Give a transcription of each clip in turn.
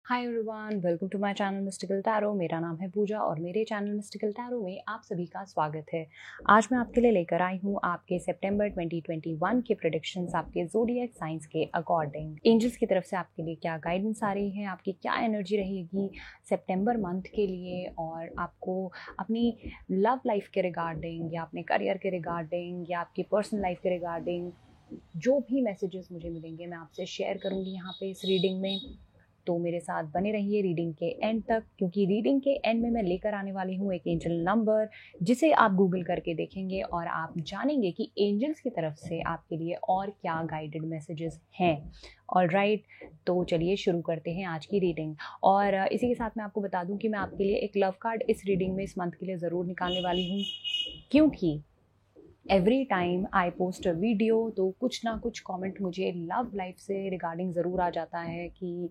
Hi everyone, welcome to my channel mystical tarot. मेरा नाम है पूजा और मेरे चैनल मिस्टिकल टैरो में आप सभी का स्वागत है। आज मैं आपके लिए लेकर आई हूँ आपके सितंबर 2021 के प्रेडिक्शंस आपके ज़ोडिएक साइंस के अकॉर्डिंग। एंजल्स की तरफ से आपके लिए क्या गाइडेंस आ रही है, आपकी क्या एनर्जी रहेगी सितंबर मंथ के लिए, और आपको अपनी लव लाइफ के रिगार्डिंग या अपने करियर के रिगार्डिंग या आपकी पर्सनल लाइफ के रिगार्डिंग जो भी मैसेजेस मुझे मिलेंगे मैं आपसे शेयर करूँगी यहाँ पे इस रीडिंग में। तो मेरे साथ बने रहिए रीडिंग के एंड तक, क्योंकि रीडिंग के एंड में मैं लेकर आने वाली हूँ एक एंजल नंबर जिसे आप गूगल करके देखेंगे और आप जानेंगे कि एंजल्स की तरफ से आपके लिए और क्या गाइडेड मैसेजेस हैं। ऑलराइट, तो चलिए शुरू करते हैं आज की रीडिंग। और इसी के साथ मैं आपको बता दूं कि मैं आपके लिए एक लव कार्ड इस रीडिंग में इस मंथ के लिए ज़रूर निकालने वाली हूँ, क्योंकि every time I post a video तो कुछ ना कुछ कमेंट मुझे लव लाइफ से रिगार्डिंग ज़रूर आ जाता है कि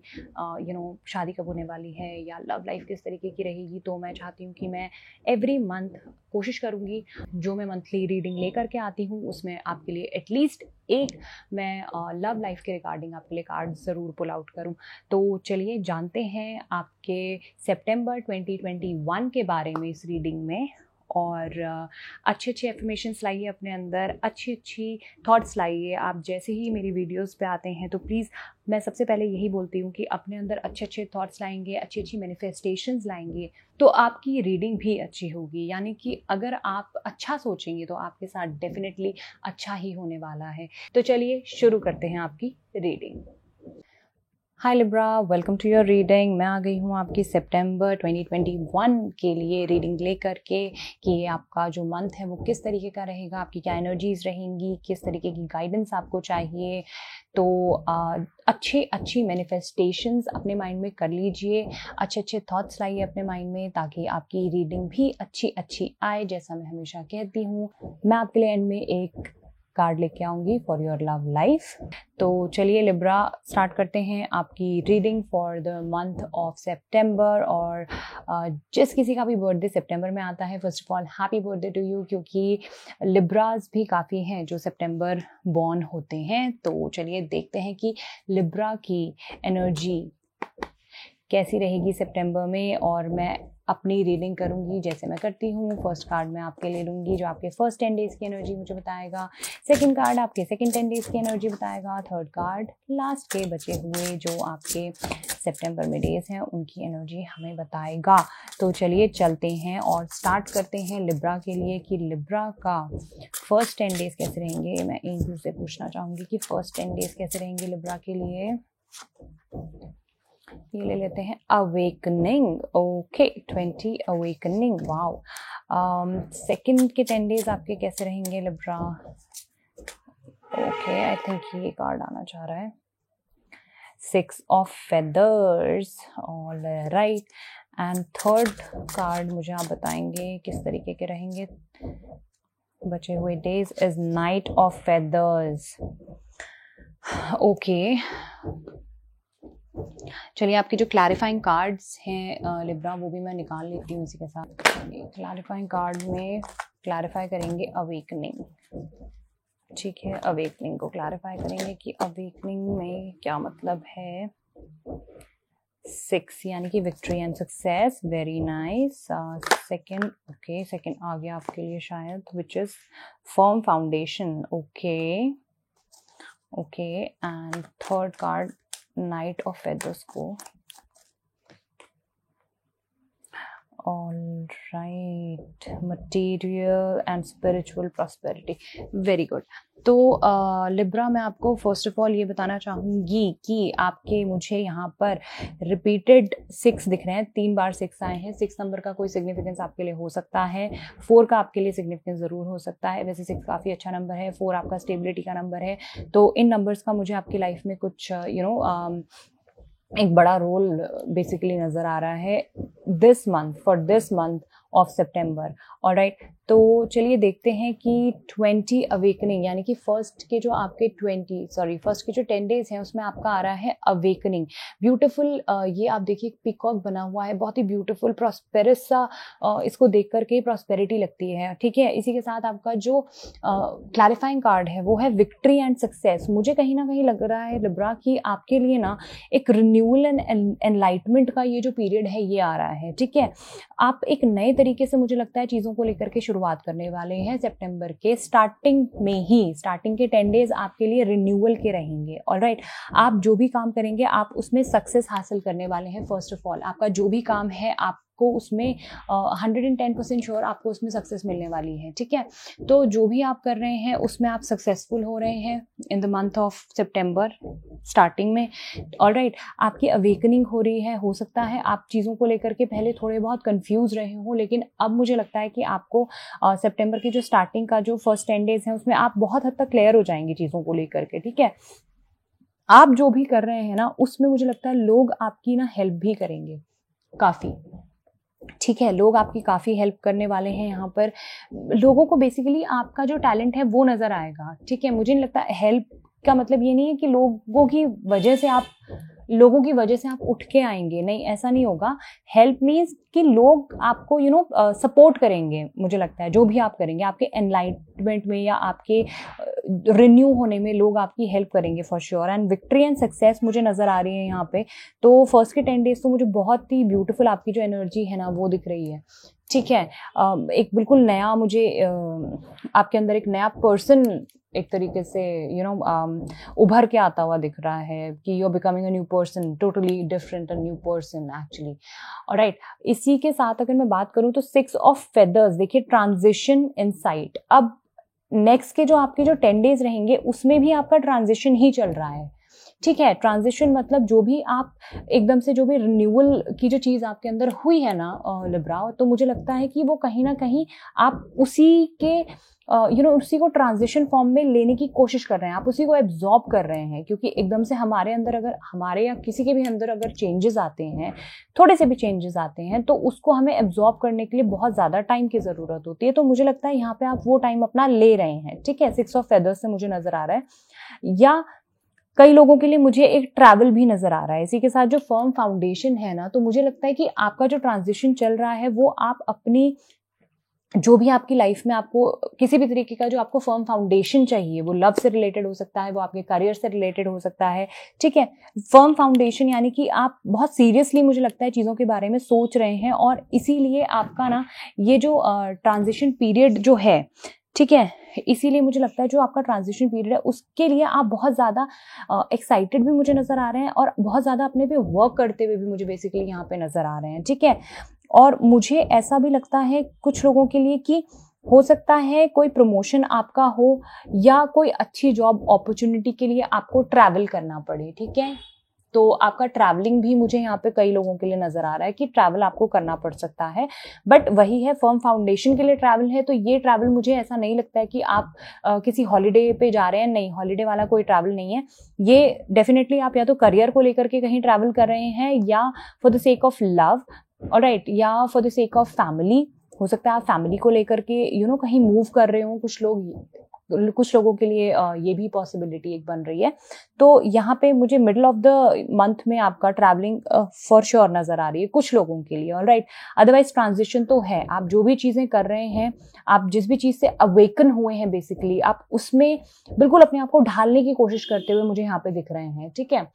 शादी कब होने वाली है या लव लाइफ किस तरीके की रहेगी। तो मैं चाहती हूँ कि मैं एवरी मंथ कोशिश करूँगी जो मैं मंथली रीडिंग लेकर के आती हूँ उसमें आपके लिए एटलीस्ट एक मैं लव लाइफ के रिगार्डिंग आपके लिए कार्ड ज़रूर पुल आउट करूँ। तो चलिए जानते हैं आपके सितंबर 2021 के बारे में इस रीडिंग में। और अच्छे अच्छे एफर्मेशंस लाइए अपने अंदर, अच्छी अच्छी थॉट्स लाइए। आप जैसे ही मेरी वीडियोस पे आते हैं तो प्लीज़ मैं सबसे पहले यही बोलती हूँ कि अपने अंदर अच्छे अच्छे थॉट्स लाएंगे, अच्छी अच्छी मैनिफेस्टेशंस लाएंगे तो आपकी रीडिंग भी अच्छी होगी। यानी कि अगर आप अच्छा सोचेंगे तो आपके साथ डेफिनेटली अच्छा ही होने वाला है। तो चलिए शुरू करते हैं आपकी reading. Hi Libra, welcome to your reading. मैं आ गई हूँ आपकी सितंबर 2021 के लिए रीडिंग लेकर के कि आपका जो मंथ है वो किस तरीके का रहेगा, आपकी क्या एनर्जीज रहेंगी, किस तरीके की गाइडेंस आपको चाहिए। तो अच्छी मैनिफेस्टेशंस अपने माइंड में कर लीजिए, अच्छे अच्छे थॉट्स लाइए अपने माइंड में ताकि आपकी रीडिंग भी अच्छी आए। जैसा मैं हमेशा कहती हूँ, मैं आपके लिए एंड में एक कार्ड लेके आऊंगी फॉर योर लव लाइफ। तो चलिए लिब्रा, स्टार्ट करते हैं आपकी reading for the month of September. और जिस किसी का भी बर्थडे सितंबर में आता है, first of all happy birthday to you, क्योंकि लिब्राज भी काफ़ी हैं जो सितंबर बॉर्न होते हैं। तो चलिए देखते हैं कि लिब्रा की एनर्जी कैसी रहेगी सितंबर में। और मैं अपनी रीडिंग करूंगी जैसे मैं करती हूँ। फर्स्ट कार्ड मैं आपके ले लूँगी जो आपके फर्स्ट 10 डेज़ की एनर्जी मुझे बताएगा, सेकंड कार्ड आपके सेकंड 10 डेज़ की एनर्जी बताएगा, थर्ड कार्ड लास्ट के बचे हुए जो आपके सितंबर में डेज़ हैं उनकी एनर्जी हमें बताएगा। तो चलिए चलते हैं और स्टार्ट करते हैं लिब्रा के लिए कि लिब्रा का फर्स्ट 10 डेज़ कैसे रहेंगे। मैं एंजल से पूछना चाहूँगी कि फर्स्ट 10 डेज़ कैसे रहेंगे लिब्रा के लिए। ये ले लेते हैं awakening. Okay, 20 awakening. Wow. Second के 10 डेज आपके कैसे रहेंगे लिब्रा। ओके, आई थिंक ये कार्ड आना चाह रहा है, 6 of feathers. All right. And third card मुझे आप बताएंगे किस तरीके के रहेंगे बचे हुए days. Is night of feathers. Okay, चलिए आपके जो क्लैरिफाइंग कार्ड्स हैं लिब्रा वो भी मैं निकाल लेती हूँ इसी के साथ। क्लैरिफाइंग कार्ड में क्लैरिफाई करेंगे अवेकनिंग। ठीक है, अवेकनिंग को क्लैरिफाई करेंगे कि अवेकनिंग में क्या मतलब है। 6 यानी कि victory and success. Very nice. Second, okay, second आ गया आपके लिए शायद, which is firm foundation. Okay okay. And third card knight of feathers को। All right, material and spiritual prosperity. Very good. तो लिब्रा मैं आपको फर्स्ट ऑफ ऑल ये बताना चाहूँगी कि आपके मुझे यहाँ पर रिपीटेड 6 दिख रहे हैं, 3 बार 6 आए हैं। 6 नंबर का कोई सिग्निफिकेंस आपके लिए हो सकता है, 4 का आपके लिए सिग्निफिकेंस ज़रूर हो सकता है। वैसे 6 काफ़ी अच्छा नंबर है, 4 आपका स्टेबिलिटी का नंबर है। तो इन नंबर्स का मुझे आपकी लाइफ में कुछ एक बड़ा रोल बेसिकली नज़र आ रहा है this month, for this month of September. Alright, तो चलिए देखते हैं कि 20 अवेकनिंग, यानी कि फर्स्ट के जो 10 डेज हैं उसमें आपका आ रहा है अवेकनिंग। ब्यूटीफुल, ये आप देखिए पीकॉक बना हुआ है, बहुत ही ब्यूटीफुल प्रॉस्पेरस सा, इसको देख करके प्रॉस्पेरिटी लगती है। ठीक है, इसी के साथ आपका जो क्लैरिफाइंग कार्ड है वो है विक्ट्री एंड सक्सेस। मुझे कहीं ना कहीं लग रहा है लिब्रा कि आपके लिए ना एक रिन्यूअल एंड एनलाइटमेंट का ये जो पीरियड है ये आ रहा है। ठीक है, आप एक नए तरीके से मुझे लगता है चीज़ों को लेकर के शुरुआत करने वाले हैं। सितंबर के स्टार्टिंग में ही, स्टार्टिंग के 10 डेज आपके लिए रिन्यूअल के रहेंगे। ऑलराइट, आप जो भी काम करेंगे आप उसमें सक्सेस हासिल करने वाले हैं। फर्स्ट ऑफ ऑल, आपका जो भी काम है आपको उसमें 110% श्योर आपको उसमें सक्सेस मिलने वाली है। ठीक है, तो जो भी आप कर रहे हैं उसमें आप सक्सेसफुल हो रहे हैं in the month of September starting में। ऑलराइट, आपकी अवेकनिंग हो रही है। हो सकता है आप चीज़ों को लेकर के पहले थोड़े बहुत कंफ्यूज रहे हो, लेकिन अब मुझे लगता है कि आपको सितंबर की जो स्टार्टिंग का जो फर्स्ट 10 डेज है उसमें आप बहुत हद तक क्लियर हो जाएंगे चीज़ों को लेकर के। ठीक है, आप जो भी कर रहे हैं ना उसमें मुझे लगता है लोग आपकी ना हेल्प भी करेंगे काफ़ी। ठीक है, लोग आपकी काफ़ी हेल्प करने वाले हैं। यहाँ पर लोगों को बेसिकली आपका जो टैलेंट है वो नज़र आएगा। ठीक है, मुझे नहीं लगता हेल्प का मतलब ये नहीं है कि लोगों की वजह से आप उठ के आएंगे, नहीं, ऐसा नहीं होगा। हेल्प मीन्स कि लोग आपको सपोर्ट करेंगे। मुझे लगता है जो भी आप करेंगे आपके एनलाइटमेंट में या आपके रिन्यू होने में लोग आपकी हेल्प करेंगे for sure. And victory and success मुझे नज़र आ रही है यहाँ पे। तो फर्स्ट के 10 डेज तो मुझे बहुत ही ब्यूटीफुल आपकी जो एनर्जी है ना वो दिख रही है। ठीक है, एक बिल्कुल नया मुझे आपके अंदर एक नया पर्सन एक तरीके से उभर के आता हुआ दिख रहा है कि you are becoming a new person, totally different, a new person actually. Alright, इसी के साथ अगर मैं बात करूं तो 6 ऑफ फेदर्स, देखिए ट्रांजिशन इनसाइट। अब नेक्स्ट के जो आपके जो 10 डेज रहेंगे उसमें भी आपका ट्रांजिशन ही चल रहा है। ठीक है, ट्रांजिशन मतलब जो भी आप एकदम से जो भी रिन्यूअल की जो चीज़ आपके अंदर हुई है ना लिब्रा, तो मुझे लगता है कि वो कहीं ना कहीं आप उसी के उसी को ट्रांजिशन फॉर्म में लेने की कोशिश कर रहे हैं, आप उसी को एब्जॉर्ब कर रहे हैं। क्योंकि एकदम से हमारे अंदर अगर हमारे या किसी के भी अंदर अगर चेंजेस आते हैं, थोड़े से भी चेंजेस आते हैं, तो उसको हमें एब्जॉर्ब करने के लिए बहुत ज़्यादा टाइम की ज़रूरत होती है। तो मुझे लगता है यहाँ पे आप वो टाइम अपना ले रहे हैं। ठीक है, 6 ऑफ फेदर्स से मुझे नज़र आ रहा है। या कई लोगों के लिए मुझे एक ट्रैवल भी नज़र आ रहा है। इसी के साथ जो फर्म फाउंडेशन है ना, तो मुझे लगता है कि आपका जो ट्रांजिशन चल रहा है वो आप अपनी जो भी आपकी लाइफ में आपको किसी भी तरीके का जो आपको फर्म फाउंडेशन चाहिए, वो लव से रिलेटेड हो सकता है, वो आपके करियर से रिलेटेड हो सकता है। ठीक है, फर्म फाउंडेशन यानी कि आप बहुत सीरियसली मुझे लगता है चीज़ों के बारे में सोच रहे हैं, और इसीलिए आपका ना ये जो ट्रांजिशन पीरियड जो है, ठीक है, इसीलिए मुझे लगता है जो आपका ट्रांजिशन पीरियड है उसके लिए आप बहुत ज़्यादा एक्साइटेड भी मुझे नज़र आ रहे हैं, और बहुत ज़्यादा अपने पे वर्क करते हुए भी मुझे बेसिकली यहाँ पे नज़र आ रहे हैं। ठीक है, और मुझे ऐसा भी लगता है कुछ लोगों के लिए कि हो सकता है कोई प्रमोशन आपका हो, या कोई अच्छी जॉब अपॉर्चुनिटी के लिए आपको ट्रैवल करना पड़े। ठीक है, तो आपका ट्रैवलिंग भी मुझे यहाँ पे कई लोगों के लिए नज़र आ रहा है कि ट्रैवल आपको करना पड़ सकता है। बट वही है, फर्म फाउंडेशन के लिए ट्रैवल है, तो ये ट्रैवल मुझे ऐसा नहीं लगता है कि आप किसी हॉलीडे पे जा रहे हैं। नहीं, हॉलीडे वाला कोई ट्रैवल नहीं है ये। डेफिनेटली आप या तो करियर को लेकर के कहीं ट्रैवल कर रहे हैं, या for the sake of love, alright, या for the sake of family. हो सकता है आप फैमिली को लेकर के कहीं मूव कर रहे हो। कुछ लोगों के लिए ये भी पॉसिबिलिटी एक बन रही है। तो यहाँ पे मुझे मिडिल ऑफ द मंथ में आपका ट्रैवलिंग फॉर श्योर नज़र आ रही है कुछ लोगों के लिए। ऑलराइट, अदरवाइज ट्रांजिशन तो है। आप जो भी चीज़ें कर रहे हैं, आप जिस भी चीज़ से अवेकन हुए हैं बेसिकली, आप उसमें बिल्कुल अपने आप को ढालने की कोशिश करते हुए मुझे यहाँ पे दिख रहे हैं। ठीक है,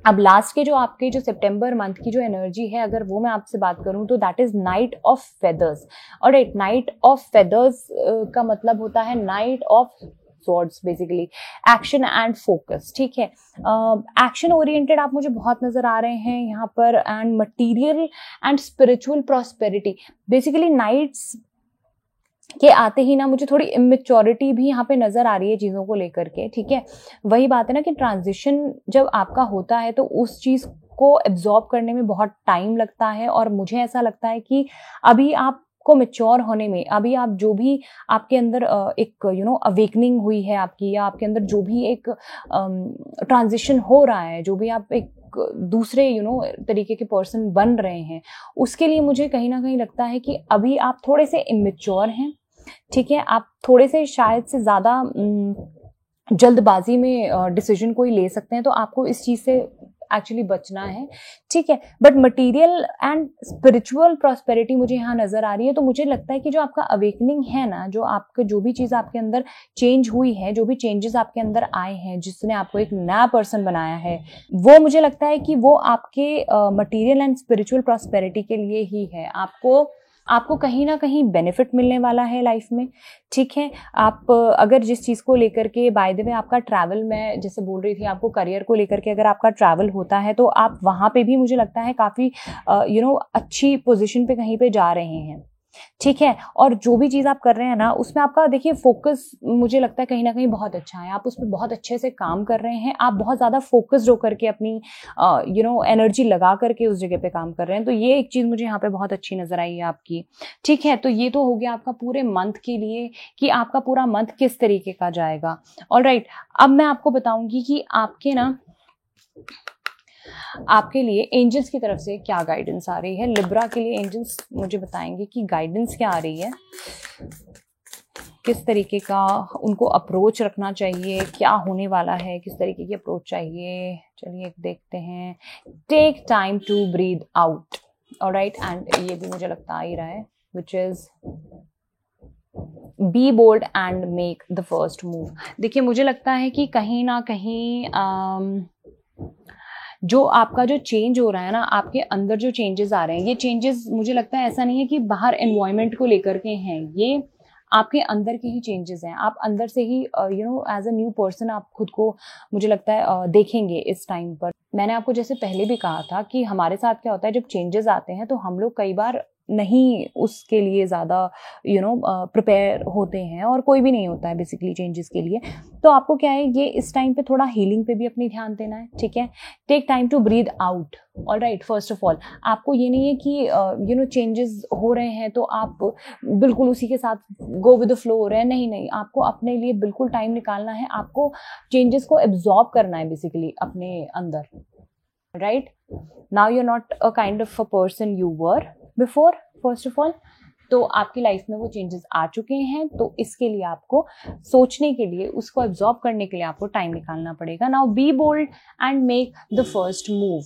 अब लास्ट के जो आपके जो सितंबर मंथ की जो एनर्जी है, अगर वो मैं आपसे बात करूं तो that is night of feathers. Alright, night of feathers का मतलब होता है night of swords, basically action and focus. ठीक है, एक्शन ओरिएंटेड आप मुझे बहुत नजर आ रहे हैं यहाँ पर, and material and spiritual prosperity. Basically knights के आते ही ना मुझे थोड़ी इमेच्योरिटी भी यहाँ पे नजर आ रही है चीज़ों को लेकर के। ठीक है, वही बात है ना कि ट्रांजिशन जब आपका होता है तो उस चीज़ को एब्जॉर्ब करने में बहुत टाइम लगता है, और मुझे ऐसा लगता है कि अभी आप को मैच्योर होने में, अभी आप जो भी आपके अंदर एक अवेकनिंग हुई है आपकी, या आपके अंदर जो भी एक ट्रांजिशन हो रहा है, जो भी आप एक दूसरे तरीके के पर्सन बन रहे हैं, उसके लिए मुझे कहीं ना कहीं लगता है कि अभी आप थोड़े से इमेच्योर हैं। ठीक है, आप थोड़े से शायद से ज़्यादा जल्दबाजी में डिसीजन कोई ले सकते हैं, तो आपको इस चीज़ से एक्चुअली बचना है। ठीक है, but material and spiritual prosperity मुझे यहाँ नजर आ रही है। तो मुझे लगता है कि जो आपका अवेकनिंग है ना, जो आपका जो भी चीज़ आपके अंदर चेंज हुई है, जो भी चेंजेस आपके अंदर आए हैं, जिसने आपको एक नया पर्सन बनाया है, वो मुझे लगता है कि वो आपके मटेरियल एंड स्पिरिचुअल प्रॉस्पेरिटी के लिए ही है। आपको कहीं ना कहीं बेनिफिट मिलने वाला है लाइफ में। ठीक है, आप अगर जिस चीज़ को लेकर के, बाय द वे आपका ट्रैवल, मैं जैसे बोल रही थी आपको करियर को लेकर के, अगर आपका ट्रैवल होता है तो आप वहाँ पे भी मुझे लगता है काफ़ी अच्छी पोजीशन पे कहीं पे जा रहे हैं। ठीक है, और जो भी चीज़ आप कर रहे हैं ना, उसमें आपका देखिए फोकस मुझे लगता है कहीं ना कहीं बहुत अच्छा है। आप उसमें बहुत अच्छे से काम कर रहे हैं, आप बहुत ज़्यादा फोकस्ड होकर के अपनी एनर्जी लगा करके उस जगह पे काम कर रहे हैं। तो ये एक चीज़ मुझे यहाँ पे बहुत अच्छी नजर आई है आपकी। ठीक है, तो ये तो हो गया आपका पूरे मंथ के लिए कि आपका पूरा मंथ किस तरीके का जाएगा। ऑलराइट, अब मैं आपको बताऊंगी कि आपके लिए एंजल्स की तरफ से क्या गाइडेंस आ रही है। लिब्रा के लिए एंजल्स मुझे बताएंगे कि गाइडेंस क्या आ रही है, किस तरीके का उनको अप्रोच रखना चाहिए, क्या होने वाला है, किस तरीके की अप्रोच चाहिए। चलिए देखते हैं। Take time to breathe out, alright, and ये भी मुझे लगता आ ही रहा है, which is be bold and make the first move. देखिए मुझे लगता है कि कहीं ना कहीं जो आपका जो चेंज हो रहा है ना, आपके अंदर जो चेंजेस आ रहे हैं, ये चेंजेस मुझे लगता है ऐसा नहीं है कि बाहर एनवायरनमेंट को लेकर के हैं, ये आपके अंदर के ही चेंजेस हैं। आप अंदर से ही एज अ न्यू पर्सन आप खुद को मुझे लगता है देखेंगे इस टाइम पर। मैंने आपको जैसे पहले भी कहा था कि हमारे साथ क्या होता है, जब चेंजेस आते हैं तो हम लोग कई बार नहीं उसके लिए ज़्यादा प्रिपेयर होते हैं, और कोई भी नहीं होता है बेसिकली चेंजेस के लिए। तो आपको क्या है, ये इस टाइम पे थोड़ा हीलिंग पे भी अपनी ध्यान देना है। ठीक है, take time to breathe out. Alright, first of all आपको ये नहीं है कि चेंजेस हो रहे हैं तो आप बिल्कुल उसी के साथ गो विद द फ्लो हो रहे हैं। नहीं, आपको अपने लिए बिल्कुल टाइम निकालना है, आपको चेंजेस को एब्जॉर्ब करना है बेसिकली अपने अंदर। Right, now you are not a kind of a person you were before, first of all. तो आपकी लाइफ में वो चेंजेस आ चुके हैं, तो इसके लिए आपको सोचने के लिए, उसको एब्जॉर्ब करने के लिए आपको टाइम निकालना पड़ेगा। Now be bold and make the first move.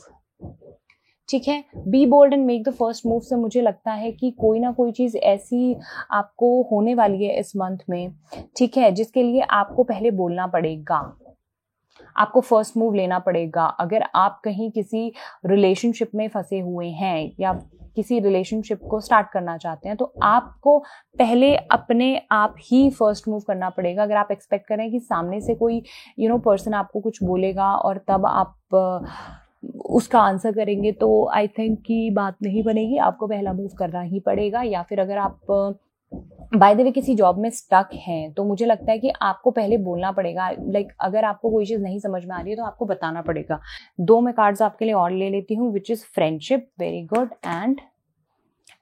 ठीक है, be bold and make the first move से मुझे लगता है कि कोई ना कोई चीज़ ऐसी आपको होने वाली है इस मंथ में, ठीक है, जिसके लिए आपको पहले बोलना पड़ेगा, आपको फर्स्ट मूव लेना पड़ेगा। अगर आप कहीं किसी रिलेशनशिप में फंसे हुए हैं या किसी रिलेशनशिप को स्टार्ट करना चाहते हैं, तो आपको पहले अपने आप ही फर्स्ट मूव करना पड़ेगा। अगर आप एक्सपेक्ट करें कि सामने से कोई पर्सन आपको कुछ बोलेगा और तब आप उसका आंसर करेंगे, तो आई थिंक की बात नहीं बनेगी। आपको पहला मूव करना ही पड़ेगा। या फिर अगर आप बाय द वे किसी जॉब में स्टक हैं, तो मुझे लगता है कि आपको पहले बोलना पड़ेगा। लाइक अगर आपको कोई चीज़ नहीं समझ में आ रही है तो आपको बताना पड़ेगा। 2 मैं कार्ड्स आपके लिए और ले लेती हूँ, which is friendship, very good, and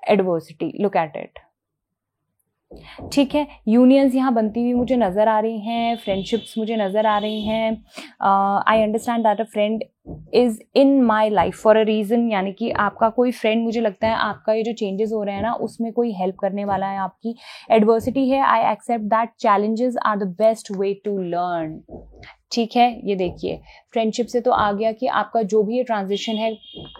adversity, look at it. ठीक है, यूनियंस यहाँ बनती हुई मुझे नज़र आ रही हैं, फ्रेंडशिप्स मुझे नज़र आ रही हैं। I understand that a friend is in my life for a reason, यानी कि आपका कोई फ्रेंड, मुझे लगता है आपका ये जो चेंजेस हो रहे हैं ना, उसमें कोई हेल्प करने वाला है आपकी। एडवर्सिटी है, I accept that challenges are the best way to learn. ठीक है, ये देखिए फ्रेंडशिप से तो आ गया कि आपका जो भी ये ट्रांजिशन है,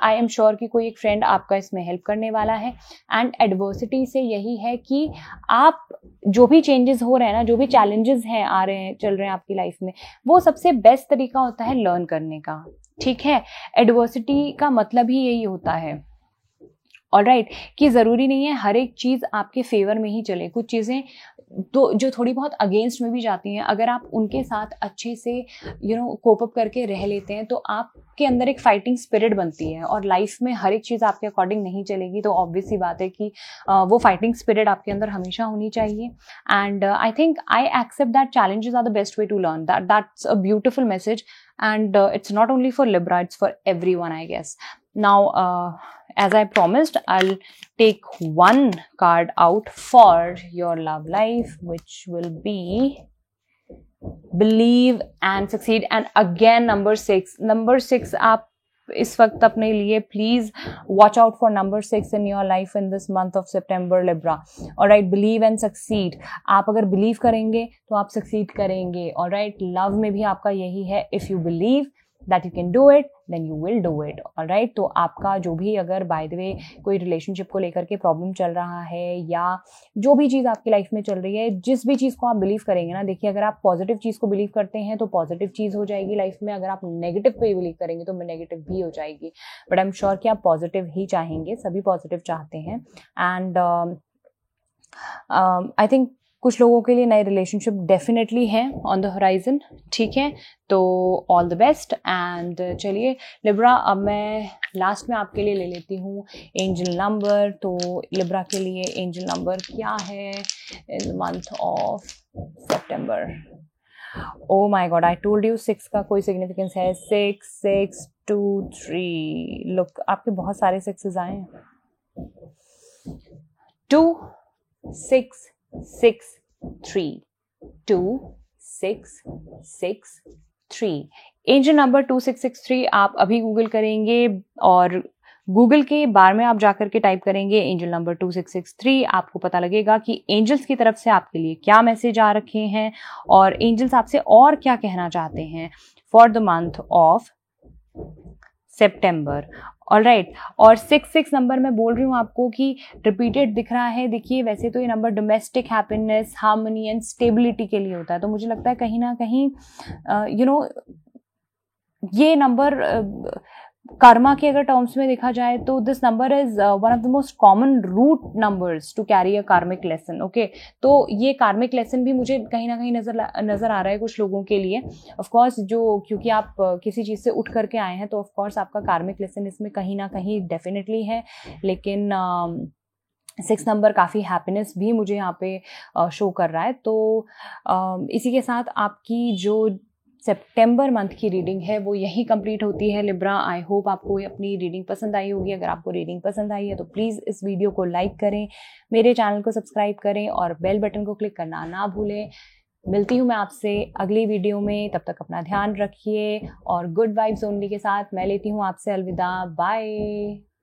आई एम श्योर कि कोई एक फ्रेंड आपका इसमें हेल्प करने वाला है। एंड एडवर्सिटी से यही है कि आप जो भी चेंजेस हो रहे हैं ना, जो भी चैलेंजेस हैं आ रहे हैं, चल रहे हैं आपकी लाइफ में, वो सबसे बेस्ट तरीका होता है लर्न करने का। ठीक है, एडवर्सिटी का मतलब ही यही होता है। ऑलराइट, कि ज़रूरी नहीं है हर एक चीज़ आपके फेवर में ही चले। कुछ चीज़ें तो जो थोड़ी बहुत अगेंस्ट में भी जाती हैं, अगर आप उनके साथ अच्छे से कोप अप करके रह लेते हैं, तो आपके अंदर एक फाइटिंग स्पिरिट बनती है। और लाइफ में हर एक चीज़ आपके अकॉर्डिंग नहीं चलेगी, तो ऑब्वियस सी बात है कि वो फाइटिंग स्पिरिट आपके अंदर हमेशा होनी चाहिए। And I think I accept that challenges are the best way to learn. That's a beautiful message, and it's not only for Libra, it's for everyone, I guess. Now as I promised, I'll take one card out for your love life, which will be Believe and Succeed. And again number 6. Number 6 आप इस वक्त अपने लिए please watch out for number 6 in your life in this month of September Libra. Alright, believe and succeed. आप अगर believe करेंगे तो आप सक्सीड करेंगे. ऑलराइट, लव में भी आपका यही है, if you believe that you can do it then you will do it. alright, तो आपका जो भी अगर बाय द वे कोई रिलेशनशिप को लेकर के प्रॉब्लम चल रहा है या जो भी चीज़ आपकी लाइफ में चल रही है, जिस भी चीज़ को आप बिलीव करेंगे ना, देखिए अगर आप पॉजिटिव चीज़ को बिलीव करते हैं तो पॉजिटिव चीज़ हो जाएगी लाइफ में. अगर आप नेगेटिव पे बिलीव करेंगे तो नेगेटिव भी हो जाएगी. बट आई एम श्योर कि आप पॉजिटिव ही चाहेंगे, सभी पॉजिटिव चाहते हैं. एंड आई थिंक कुछ लोगों के लिए नए रिलेशनशिप डेफिनेटली हैं ऑन द होराइजन. ठीक है, तो ऑल द बेस्ट. एंड चलिए लिब्रा, अब मैं लास्ट में आपके लिए ले लेती हूँ एंजल नंबर. तो लिब्रा के लिए एंजल नंबर क्या है in the month of September? Oh my God, I told you 6 का कोई सिग्निफिकेंस है. 6 6 2 3. लुक, आपके बहुत सारे 6s आए हैं. 2 6 6 3 2 6 6 3. एंजल नंबर 2663 आप अभी गूगल करेंगे और गूगल के बार में आप जाकर के टाइप करेंगे एंजल नंबर 2663. आपको पता लगेगा कि एंजल्स की तरफ से आपके लिए क्या मैसेज आ रखे हैं और एंजल्स आपसे और क्या कहना चाहते हैं for the month of September. Alright, और 6 नंबर मैं बोल रही हूँ आपको कि रिपीटेड दिख रहा है. देखिए वैसे तो ये number domestic happiness, harmony and stability के लिए होता है, तो मुझे लगता है कहीं ना कहीं ये नंबर कर्मा के अगर टर्म्स में देखा जाए तो this number is one of the most common root numbers to carry a karmic lesson. Okay, तो ये कार्मिक लेसन भी मुझे कहीं ना कहीं नजर आ रहा है कुछ लोगों के लिए. ऑफ कोर्स जो क्योंकि आप किसी चीज़ से उठ करके आए हैं तो ऑफ कोर्स आपका कार्मिक लेसन इसमें कहीं ना कहीं डेफिनेटली है. लेकिन 6 नंबर काफ़ी हैप्पीनेस भी मुझे यहाँ पे शो कर रहा है. तो इसी के साथ आपकी जो सितंबर मंथ की रीडिंग है वो यही कंप्लीट होती है लिब्रा. आई होप आपको अपनी रीडिंग पसंद आई होगी. अगर आपको रीडिंग पसंद आई है तो प्लीज़ इस वीडियो को लाइक करें, मेरे चैनल को सब्सक्राइब करें और बेल बटन को क्लिक करना ना भूलें. मिलती हूँ मैं आपसे अगली वीडियो में. तब तक अपना ध्यान रखिए और गुड वाइब्स ओनली के साथ मैं लेती हूँ आपसे अलविदा. बाय.